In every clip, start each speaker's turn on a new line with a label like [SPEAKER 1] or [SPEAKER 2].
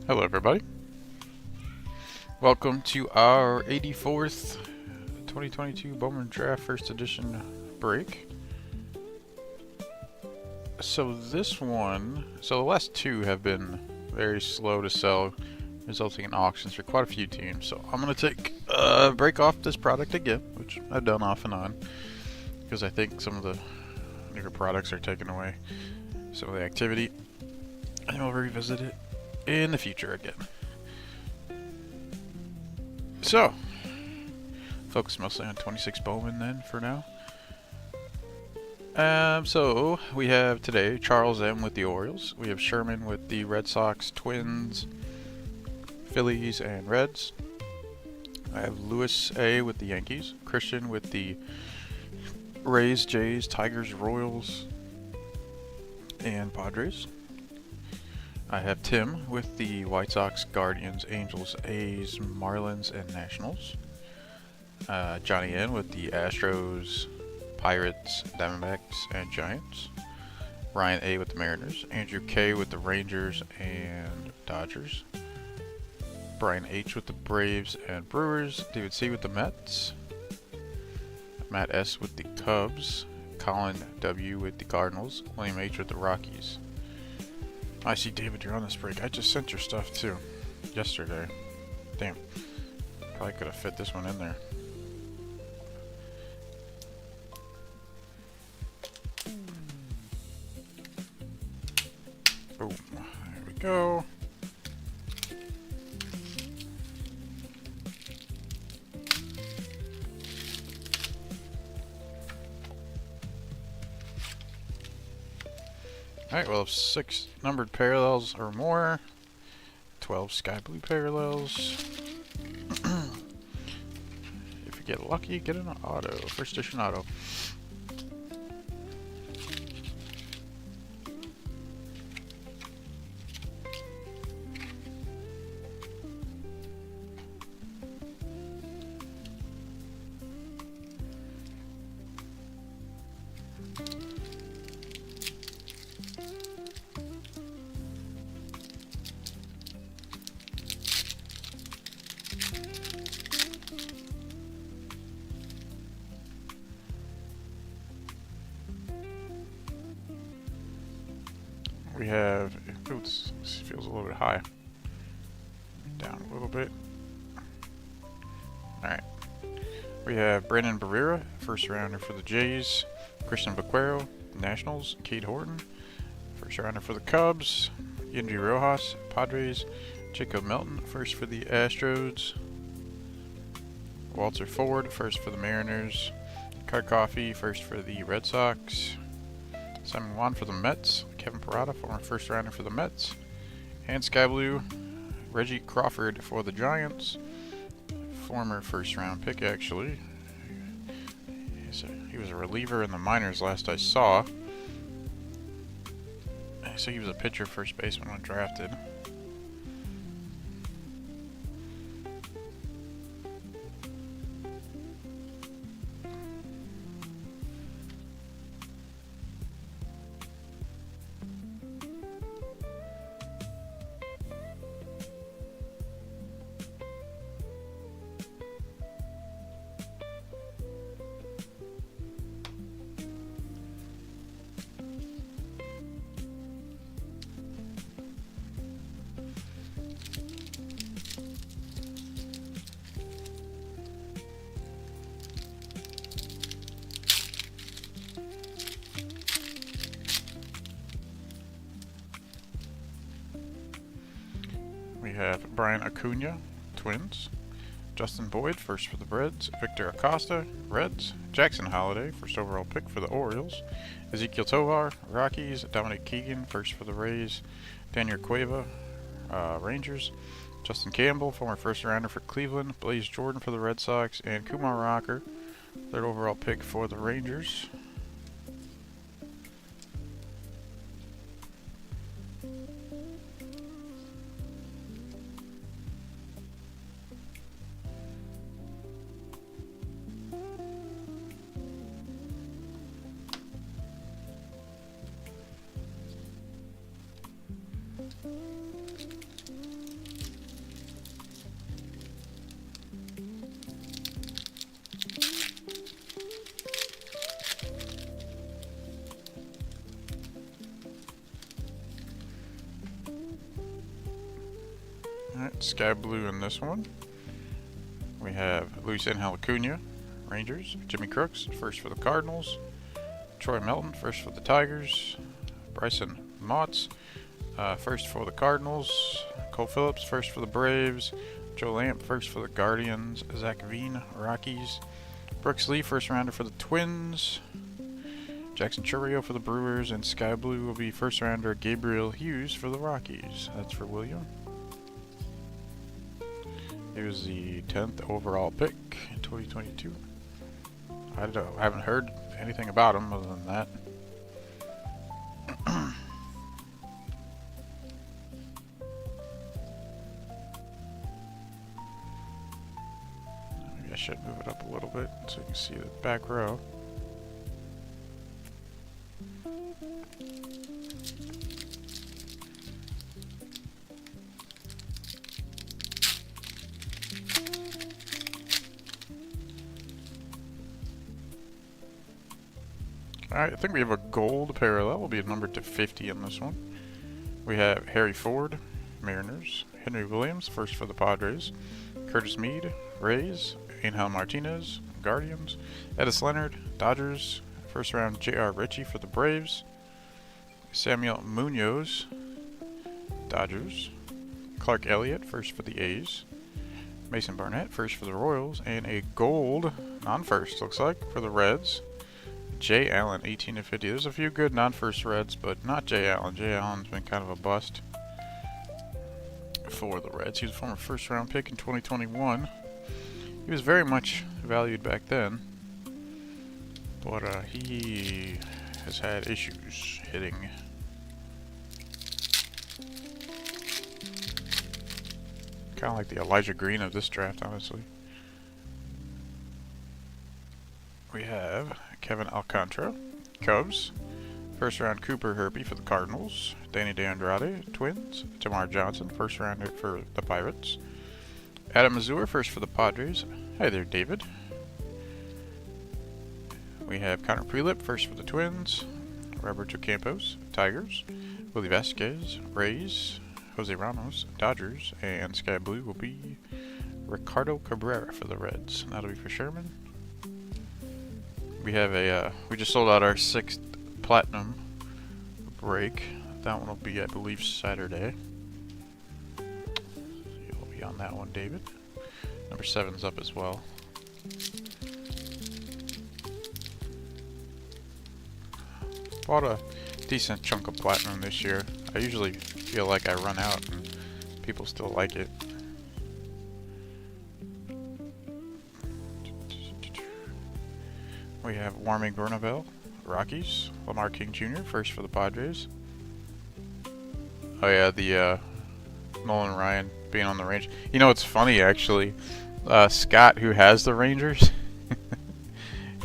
[SPEAKER 1] Hello everybody. Welcome to our 84th 2022 Bowman Draft First Edition break. So the last two have been very slow to sell, resulting in auctions for quite a few teams. So I'm going to take a break off this product again, which I've done off and on, because I think some of the newer products are taking away some of the activity, and we'll revisit it in the future again. So, focus mostly on 26 Bowman then for now. So we have today Charles M with the Orioles. We have Sherman with the Red Sox, Twins, Phillies, and Reds. I have Lewis A with the Yankees, Christian with the Rays, Jays, Tigers, Royals, and Padres. I have Tim with the White Sox, Guardians, Angels, A's, Marlins, and Nationals. Johnny N with the Astros, Pirates, Diamondbacks, and Giants. Ryan A with the Mariners. Andrew K with the Rangers and Dodgers. Brian H with the Braves and Brewers. David C with the Mets. Matt S with the Cubs. Colin W with the Cardinals. William H with the Rockies. I see, David, you're on this break. I just sent your stuff too yesterday. Damn. Probably could have fit this one in there. Boom. There we go. Alright, we'll have 6 numbered parallels or more. 12 sky blue parallels. If you get lucky, get an auto. First edition auto. We have, ooh, this feels a little bit high. Down a little bit. Alright. We have Brandon Barrera, first rounder for the Jays. Christian Vaquero, Nationals. Cade Horton, first rounder for the Cubs. Yinji Rojas, Padres. Jacob Melton, first for the Astros. Walter Ford, first for the Mariners. Card Coffee, first for the Red Sox. Simon Wan for the Mets. Kevin Parada, former first rounder for the Mets. And Sky Blue, Reggie Crawford for the Giants. Former first round pick, actually. He was a reliever in the minors last I saw. So he was a pitcher, first baseman when drafted. We have Brian Acuna, Twins. Justin Boyd, first for the Reds. Victor Acosta, Reds. Jackson Holliday, first overall pick for the Orioles. Ezekiel Tovar, Rockies. Dominic Keegan, first for the Rays. Daniel Cueva, Rangers. Justin Campbell, former first rounder for Cleveland. Blaze Jordan for the Red Sox. And Kumar Rocker, third overall pick for the Rangers. Sky blue in this one. We have Luis Angel Acuna, Rangers. Jimmy Crooks, first for the Cardinals. Troy Melton, first for the Tigers. Bryson Motts, first for the Cardinals. Cole Phillips, first for the Braves. Joe Lamp, first for the Guardians. Zach Veen, Rockies. Brooks Lee, first rounder for the Twins. Jackson Chourio for the Brewers. And Sky Blue will be first rounder Gabriel Hughes for the Rockies. That's for William. He was the 10th overall pick in 2022. I haven't heard anything about him other than that. Maybe I should move it up a little bit so you can see the back row. Alright, I think we have a gold parallel. Will be numbered to 50 in this one. We have Harry Ford, Mariners. Henry Williams, first for the Padres. Curtis Mead, Rays. Angel Martinez, Guardians. Edis Leonard, Dodgers. First round J.R. Ritchie for the Braves. Samuel Munoz, Dodgers. Clark Elliott, first for the A's. Mason Barnett, first for the Royals. And a gold, non-first looks like, for the Reds. Jay Allen, 18 to 50. There's a few good non-first Reds, but not Jay Allen. Jay Allen's been kind of a bust for the Reds. He was a former first-round pick in 2021. He was very much valued back then, but he has had issues hitting. Kind of like the Elijah Green of this draft, honestly. We have Kevin Alcantara, Cubs. First round Cooper Herpy for the Cardinals. Danny DeAndrade, Twins. Tamar Johnson, first rounder for the Pirates. Adam Mazur, first for the Padres. Hi there, David. We have Connor Prelip, first for the Twins. Roberto Campos, Tigers. Willie Vasquez, Rays. Jose Ramos, Dodgers. And Sky Blue will be Ricardo Cabrera for the Reds. And that'll be for Sherman. We have we just sold out our 6th Platinum break. That one will be, I believe, Saturday. You'll be on that one, David. Number 7's up as well. Bought a decent chunk of Platinum this year. I usually feel like I run out and people still like it. We have Warming Bernabel, Rockies. Lamar King Jr., first for the Padres. Oh yeah, the Nolan Ryan being on the Rangers. You know, it's funny actually. Scott, who has the Rangers,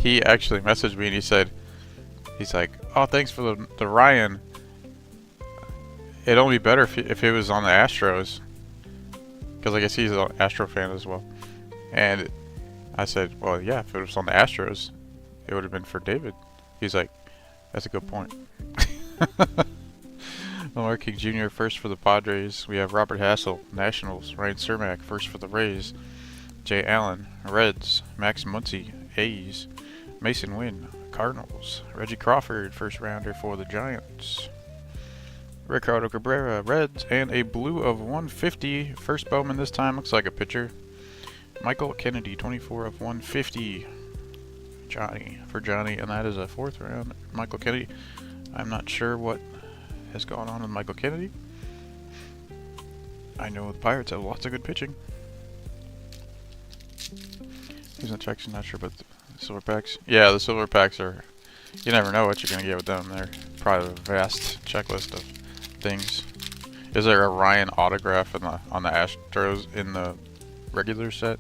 [SPEAKER 1] he actually messaged me and he said, he's like, oh, thanks for the Ryan. It'd only be better if it was on the Astros. Because I guess he's an Astro fan as well. And I said, well, yeah, if it was on the Astros, it would have been for David. He's like, that's a good point. Lamar King Jr., first for the Padres. We have Robert Hassel, Nationals. Ryan Cermak, first for the Rays. Jay Allen, Reds. Max Muncy, A's. Mason Wynn, Cardinals. Reggie Crawford, first rounder for the Giants. Ricardo Cabrera, Reds. And a blue of 150. First Bowman this time. Looks like a pitcher. Michael Kennedy, 24 of 150. Johnny, and that is a 4th round. Michael Kennedy. I'm not sure what has gone on with Michael Kennedy. I know the Pirates have lots of good pitching. He's in checks, I'm not sure, but the silver packs. Yeah, the silver packs are, you never know what you're going to get with them. They're probably a vast checklist of things. Is there a Ryan autograph on the Astros in the regular set?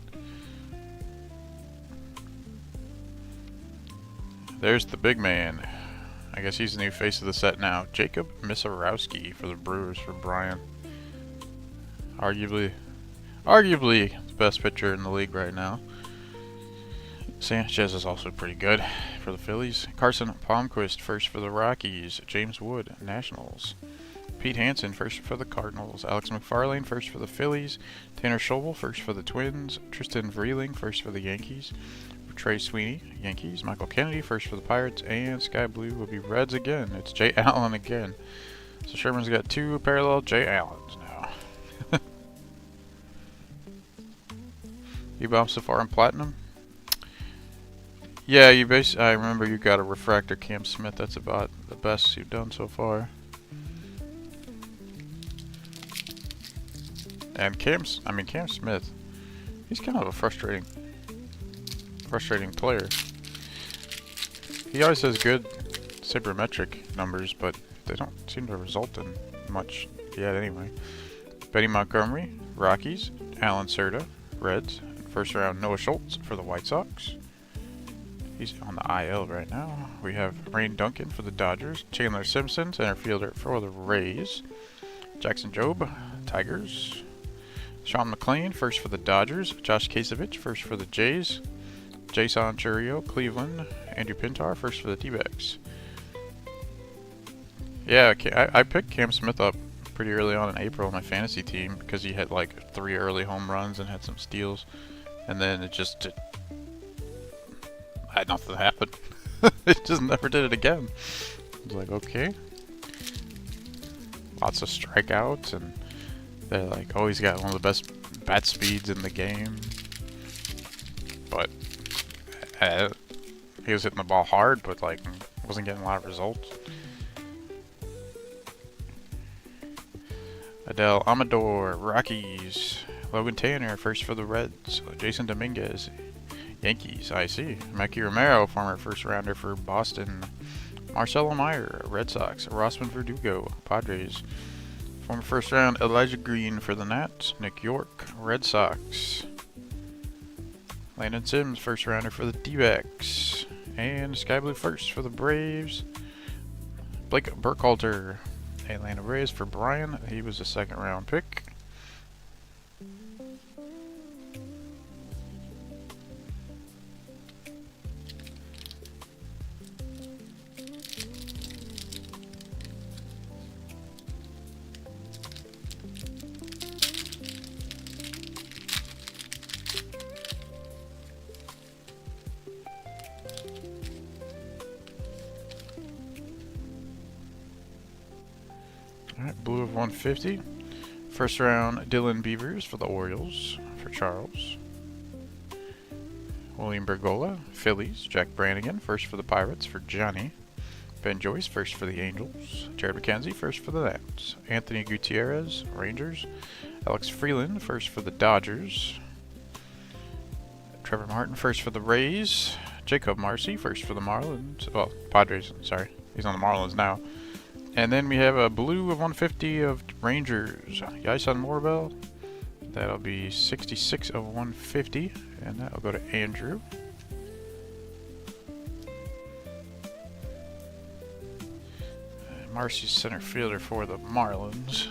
[SPEAKER 1] There's the big man. I guess he's the new face of the set now. Jacob Misarowski for the Brewers for Brian. Arguably the best pitcher in the league right now. Sanchez is also pretty good for the Phillies. Carson Palmquist, first for the Rockies. James Wood, Nationals. Pete Hansen, first for the Cardinals. Alex McFarlane, first for the Phillies. Tanner Schobel, first for the Twins. Tristan Vreeling, first for the Yankees. Trey Sweeney, Yankees. Michael Kennedy, first for the Pirates. And Sky Blue will be Reds again. It's Jay Allen again. So Sherman's got 2 parallel Jay Allens now. E-Bomb so far in Platinum? Yeah, I remember you got a refractor Cam Smith. That's about the best you've done so far. And Cam Smith, he's kind of a frustrating player. He always has good sabermetric numbers, but they don't seem to result in much yet anyway. Benny Montgomery, Rockies. Alan Cerda, Reds. First round, Noah Schultz for the White Sox. He's on the IL right now. We have Rain Duncan for the Dodgers. Chandler Simpson, center fielder for the Rays. Jackson Jobe, Tigers. Sean McClain, first for the Dodgers. Josh Kasevich, first for the Jays. Jason Churio, Cleveland. Andrew Pintar, first for the D-backs. Yeah, I picked Cam Smith up pretty early on in April on my fantasy team because he had like 3 early home runs and had some steals. And then it had nothing happen. It just never did it again. I was like, okay. Lots of strikeouts, and they're like, oh, he's got one of the best bat speeds in the game. But he was hitting the ball hard, but like wasn't getting a lot of results. Adele Amador, Rockies. Logan Tanner, first for the Reds. Jason Dominguez, Yankees, I see. Mikey Romero, former first rounder for Boston. Marcelo Meyer, Red Sox. Rosman Verdugo, Padres. Former first round, Elijah Green for the Nats. Nick York, Red Sox. Landon Sims, first rounder for the D-backs. And Sky Blue first for the Braves. Blake Burkhalter, Atlanta Braves for Brian. He was a second round pick. Alright, blue of 150. First round, Dylan Beavers for the Orioles, for Charles. William Bergola, Phillies. Jack Brannigan, first for the Pirates, for Johnny. Ben Joyce, first for the Angels. Jared McKenzie, first for the Nats. Anthony Gutierrez, Rangers. Alex Freeland, first for the Dodgers. Trevor Martin, first for the Rays. Jacob Marcy, first for the Marlins. Well, Padres, sorry. He's on the Marlins now. And then we have a blue of 150 of Rangers. Yason Morbell. That'll be 66 of 150. And that'll go to Andrew. Marcy's center fielder for the Marlins.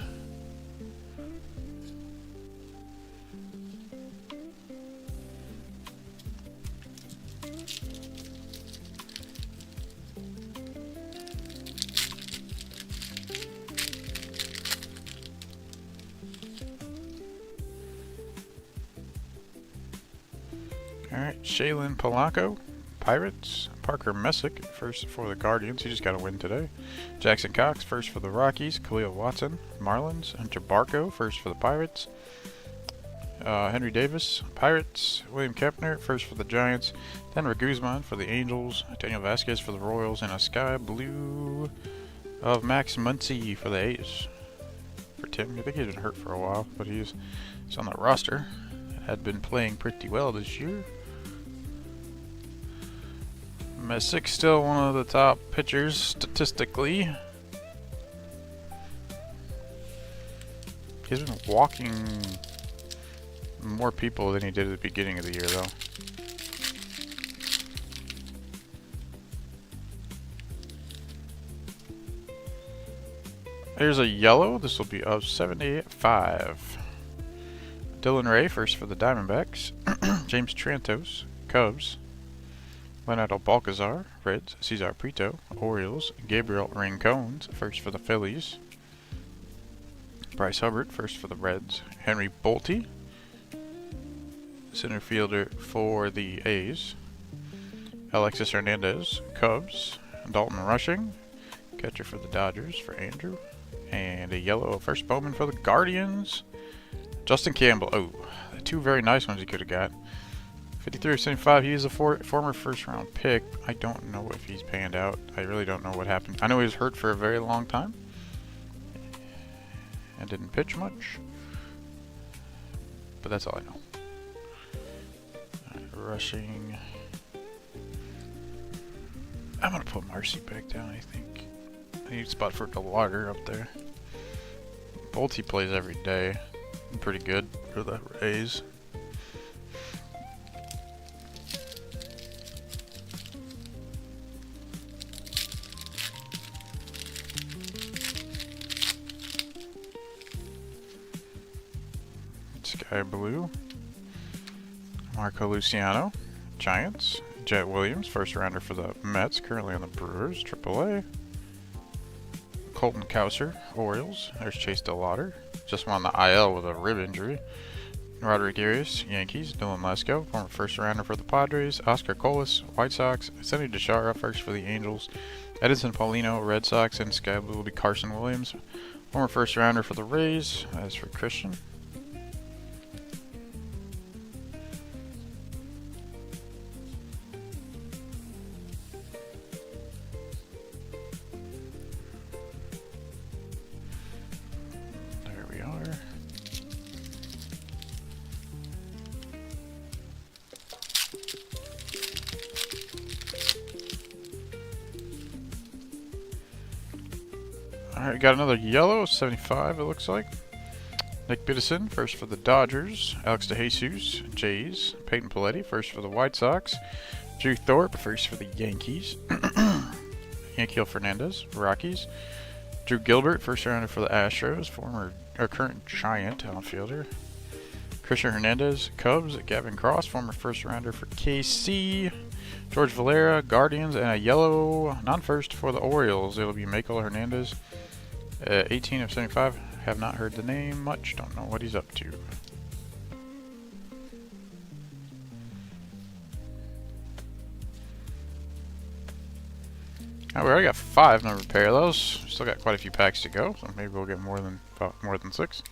[SPEAKER 1] Alright, Shaylin Polanco, Pirates. Parker Messick, first for the Guardians. He just got a win today. Jackson Cox, first for the Rockies. Khalil Watson, Marlins. Hunter Barco, first for the Pirates. Henry Davis, Pirates. William Kepner, first for the Giants. Denver Guzman for the Angels. Daniel Vasquez for the Royals. And a sky blue of Max Muncy for the A's. For Tim. I think he's been hurt for a while, but he's on the roster. Had been playing pretty well this year. Messick's still one of the top pitchers statistically. He's been walking more people than he did at the beginning of the year, though. Here's a yellow. This will be of 75. Dylan Ray, first for the Diamondbacks. James Trantos, Cubs. Leonardo Balcazar, Reds. Cesar Prieto, Orioles. Gabriel Rincones, first for the Phillies. Bryce Hubbard, first for the Reds. Henry Bolte, center fielder for the A's. Alexis Hernandez, Cubs. Dalton Rushing, catcher for the Dodgers for Andrew. And a yellow first Bowman for the Guardians. Justin Campbell. Oh, two very nice ones he could have got. 53 of 75. He is a former first round pick. I don't know if he's panned out. I really don't know what happened. I know he was hurt for a very long time and didn't pitch much. But that's all I know. Rushing. I'm going to put Marcy back down, I think. I need a spot for Delauder up there. Bolte plays every day. Pretty good for the A's. Sky Blue. Marco Luciano, Giants. Jet Williams, first rounder for the Mets, currently on the Brewers, AAA. Colton Cowser, Orioles. There's Chase Delauder, just went on the IL with a rib injury. Roderick Arias, Yankees. Dylan Lesko, former first rounder for the Padres. Oscar Colas, White Sox. Sonny DeChara, first for the Angels. Edinson Paulino, Red Sox. And Sky Blue will be Carson Williams, former first rounder for the Rays. As for Christian. Alright, got another yellow, 75 it looks like. Nick Biddison, first for the Dodgers. Alex DeJesus, Jays. Peyton Paletti, first for the White Sox. Drew Thorpe, first for the Yankees. Yanquiel Fernandez, Rockies. Drew Gilbert, first rounder for the Astros, current Giant outfielder. Christian Hernandez, Cubs. Gavin Cross, former first rounder for KC. George Valera, Guardians, and a yellow non-first for the Orioles. It'll be Michael Hernandez. 18 of 75. Have not heard the name much. Don't know what he's up to. We already got 5 number parallels. Still got quite a few packs to go, so maybe we'll get more than 6.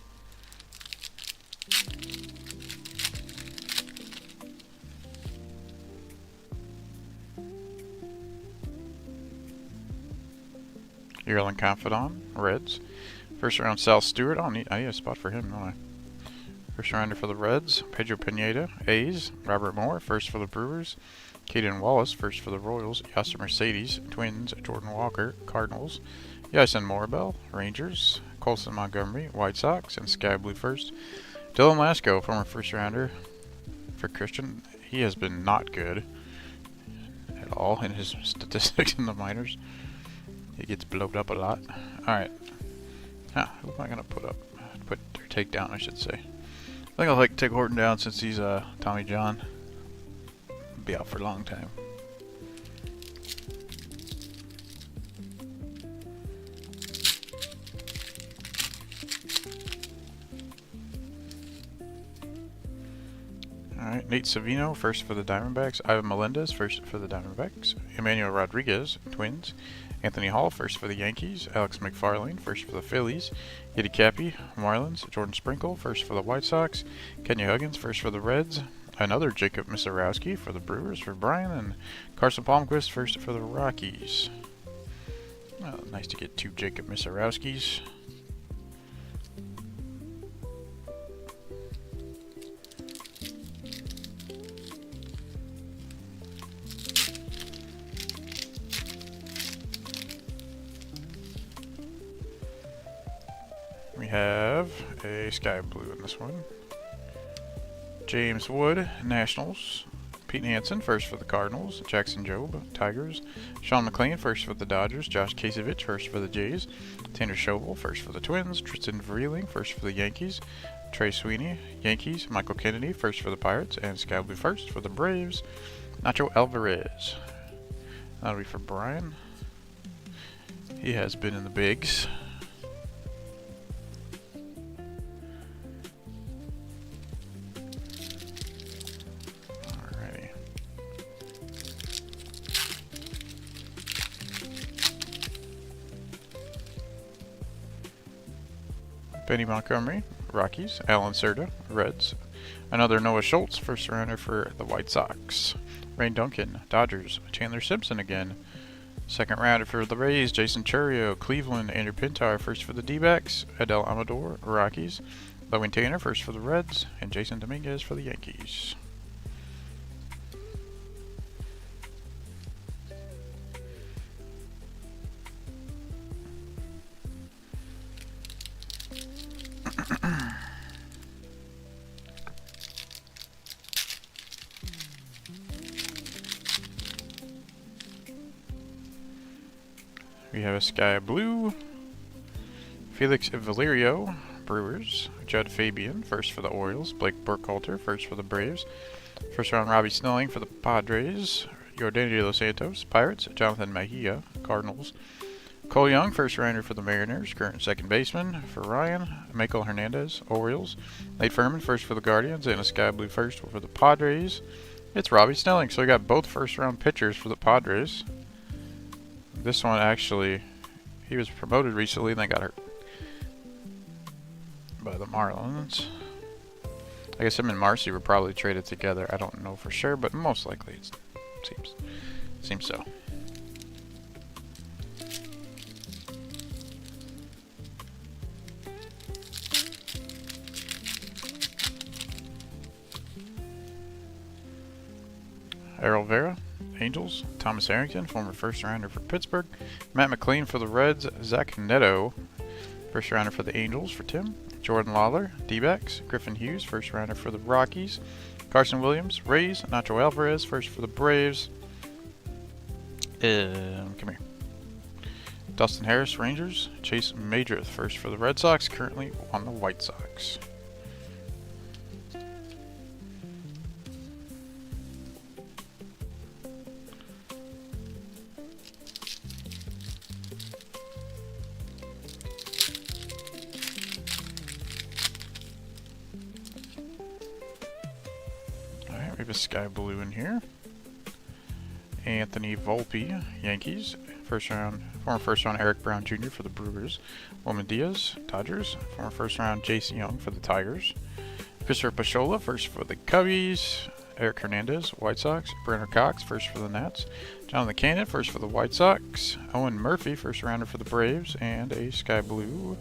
[SPEAKER 1] Yearling Confidant, Reds. First round, Sal Stewart. I need a spot for him, don't I? First rounder for the Reds. Pedro Pineda, A's. Robert Moore, first for the Brewers. Caden Wallace, first for the Royals. Yasser Mercedes, Twins. Jordan Walker, Cardinals. Yason Morabel, Rangers. Colson Montgomery, White Sox. And Sky Blue first. Dylan Lesko, former first rounder for Christian. He has been not good at all in his statistics in the minors. He gets blowed up a lot. Alright. Who am I going to put up? Or take down, I should say. I think I'll take Horton down since he's Tommy John. Be out for a long time. Alright, Nate Savino, first for the Diamondbacks. Ivan Melendez, first for the Diamondbacks. Emmanuel Rodriguez, Twins. Anthony Hall, first for the Yankees. Alex McFarlane, first for the Phillies. Eddie Cappy, Marlins. Jordan Sprinkle, first for the White Sox. Kenya Huggins, first for the Reds. Another Jacob Misarowski for the Brewers for Brian. And Carson Palmquist, first for the Rockies. Well, nice to get 2 Jacob Misarowskis. We have a Sky Blue in this one. James Wood, Nationals. Pete Hansen, first for the Cardinals. Jackson Jobe, Tigers. Sean McLean, first for the Dodgers. Josh Kasevich, first for the Jays. Tanner Schobel, first for the Twins. Tristan Vreeling, first for the Yankees. Trey Sweeney, Yankees. Michael Kennedy, first for the Pirates. And Sky Blue first for the Braves. Nacho Alvarez. That'll be for Brian. He has been in the bigs. Benny Montgomery, Rockies. Alan Cerda, Reds. Another Noah Schultz, first rounder for the White Sox. Rain Duncan, Dodgers. Chandler Simpson again. Second rounder for the Rays, Jason Churio, Cleveland. Andrew Pintar, first for the D-backs. Adel Amador, Rockies. Lowen Tanner, first for the Reds. And Jason Dominguez for the Yankees. We have a Sky Blue, Felix Valerio, Brewers, Judd Fabian, first for the Orioles, Blake Burkhalter, first for the Braves, first round Robbie Snelling for the Padres, Yordan De Los Santos, Pirates, Jonathan Mejia, Cardinals, Cole Young, first rounder for the Mariners, current second baseman for Ryan, Michael Hernandez, Orioles, Nate Furman, first for the Guardians, and a Sky Blue first for the Padres. It's Robbie Snelling, so we got both first round pitchers for the Padres. This one actually, he was promoted recently and then got hurt by the Marlins. I guess him and Marcy were probably traded together. I don't know for sure, but most likely it seems so. Errol Vera, Angels. Thomas Harrington, former first rounder for Pittsburgh. Matt McLean for the Reds. Zach Neto, first rounder for the Angels for Tim. Jordan Lawler, D-backs. Griffin Hughes, first rounder for the Rockies. Carson Williams, Rays. Nacho Alvarez, first for the Braves. Come here. Dustin Harris, Rangers. Chase Madrith, first for the Red Sox, currently on the White Sox. We have a Sky Blue in here. Anthony Volpe, Yankees. Former first round Eric Brown Jr. for the Brewers. Wilman Diaz, Dodgers. Former first round Jason Young for the Tigers. Christopher Pachola, first for the Cubbies. Eric Hernandez, White Sox. Brenner Cox, first for the Nats. Jonathan Cannon, first for the White Sox. Owen Murphy, first rounder for the Braves. And a Sky Blue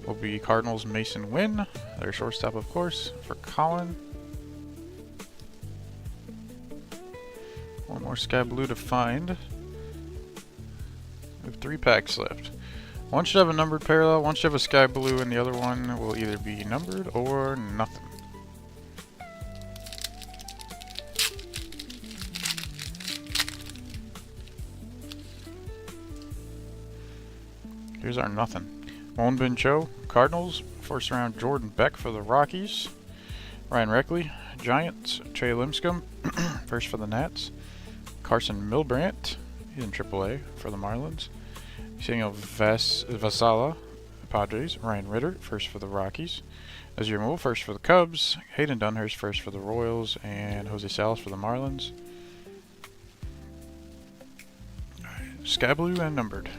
[SPEAKER 1] will be Cardinals' Mason Wynn. Their shortstop, of course, for Colin. One more Sky Blue to find. We have 3 packs left. One should have a numbered parallel, one should have a Sky Blue, and the other one will either be numbered or nothing. Here's our nothing. Won Bin Cho, Cardinals. First round Jordan Beck for the Rockies. Ryan Reckley, Giants. Trey Limscomb, first for the Nats. Carson Milbrandt, he's in AAA for the Marlins. Samuel Vasala, Padres. Ryan Ritter, first for the Rockies. Azir Moore, first for the Cubs. Hayden Dunhurst, first for the Royals. And Jose Salas for the Marlins. Sky Blue and numbered.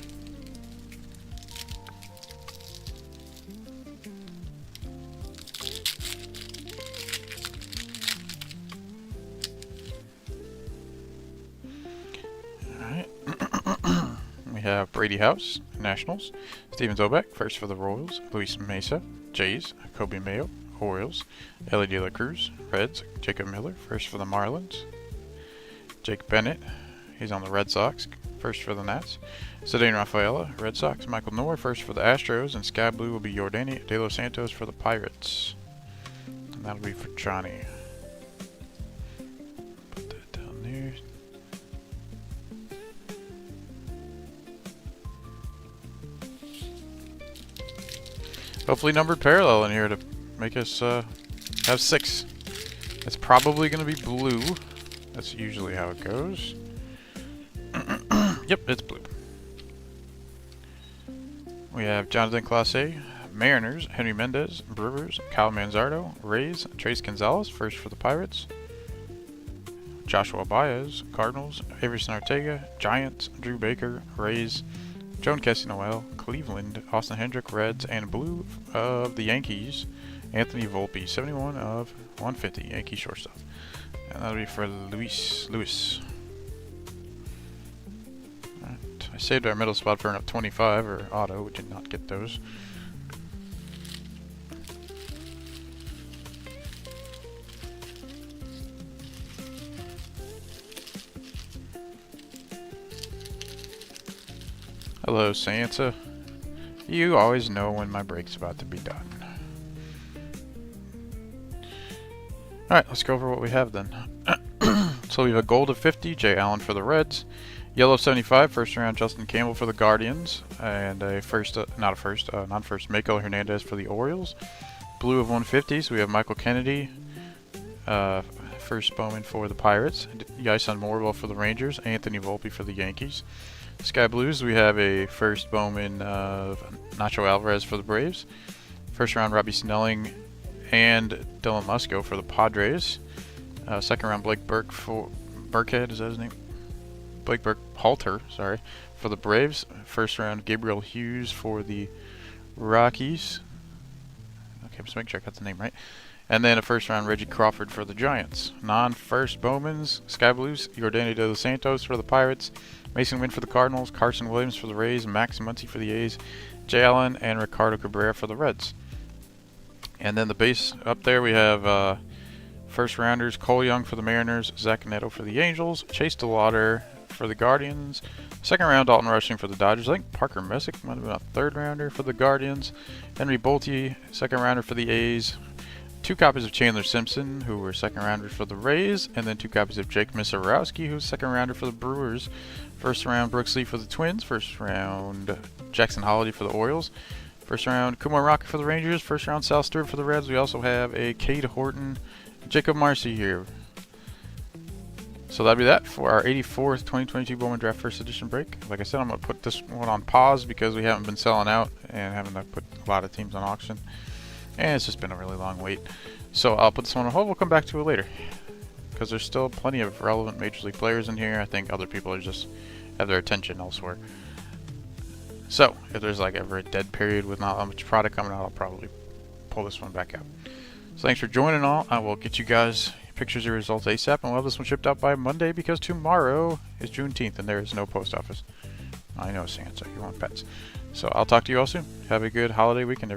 [SPEAKER 1] We have Brady House, Nationals. Steven Zobek, first for the Royals. Luis Mesa, Jays. Kobe Mayo, Orioles. Ellie De La Cruz, Reds. Jacob Miller, first for the Marlins. Jake Bennett, he's on the Red Sox, first for the Nats. Cedane Rafaela, Red Sox. Michael Noor, first for the Astros. And Sky Blue will be Yordan De Los Santos for the Pirates. And that'll be for Johnny. Put that down there. Hopefully numbered parallel in here to make us have 6. It's probably going to be blue. That's usually how it goes. Yep, it's blue. We have Jonathan Clase, Mariners. Henry Mendez, Brewers. Kyle Manzardo, Rays. Trace Gonzalez, first for the Pirates. Joshua Baez, Cardinals. Everson Ortega, Giants. Drew Baker, Rays. Joan Cassie Noel, Cleveland, Austin Hendrick, Reds, and blue of the Yankees, Anthony Volpe, 71 of 150, Yankee shortstop. And that'll be for Luis. Alright, I saved our middle spot for an up 25 or auto. We did not get those. Hello, Santa. You always know when my break's about to be done. Alright, let's go over what we have then. So we have a gold of 50, Jay Allen for the Reds. Yellow of 75, first round Justin Campbell for the Guardians. And a non-first, Mako Hernandez for the Orioles. Blue of 150, so we have Michael Kennedy, first Bowman for the Pirates. Yason Morville for the Rangers. Anthony Volpe for the Yankees. Sky Blues, we have a first Bowman of Nacho Alvarez for the Braves. First round Robbie Snelling and Dylan Musko for the Padres. Second round Blake Burkhead, is that his name? Blake Halter, sorry, for the Braves. First round Gabriel Hughes for the Rockies. Okay, just make sure I got the name right. And then a first round Reggie Crawford for the Giants. Non-first Bowmans, Sky Blues, Yordano de los Santos for the Pirates. Mason Wynn for the Cardinals, Carson Williams for the Rays, Max Muncy for the A's, Jay Allen and Ricardo Cabrera for the Reds. And then the base up there we have first rounders, Cole Young for the Mariners, Zach Neto for the Angels, Chase DeLauder for the Guardians. Second round Dalton Rushing for the Dodgers. I think Parker Messick might have been a third rounder for the Guardians. Henry Bolte, second rounder for the A's. 2 copies of Chandler Simpson, who were second rounders for the Rays, and then 2 copies of Jake Misarowski, who's second rounder for the Brewers. First round Brooks Lee for the Twins. First round Jackson Holliday for the Orioles. First round Kumar Rocket for the Rangers. First round Sal Stewart for the Reds. We also have a Cade Horton, Jacob Marcy here. So that'll be that for our 84th 2022 Bowman Draft First Edition break. Like I said, I'm going to put this one on pause because we haven't been selling out and having to put a lot of teams on auction. And it's just been a really long wait. So I'll put this one on hold. We'll come back to it later, because there's still plenty of relevant Major League players in here. I think other people are just have their attention elsewhere. So if there's like ever a dead period with not much product coming out, I'll probably pull this one back out. So thanks for joining all. I will get you guys pictures of results ASAP, and we'll have this one shipped out by Monday because tomorrow is Juneteenth and there is no post office. I know, Santa, you want pets. So I'll talk to you all soon. Have a good holiday weekend, everybody.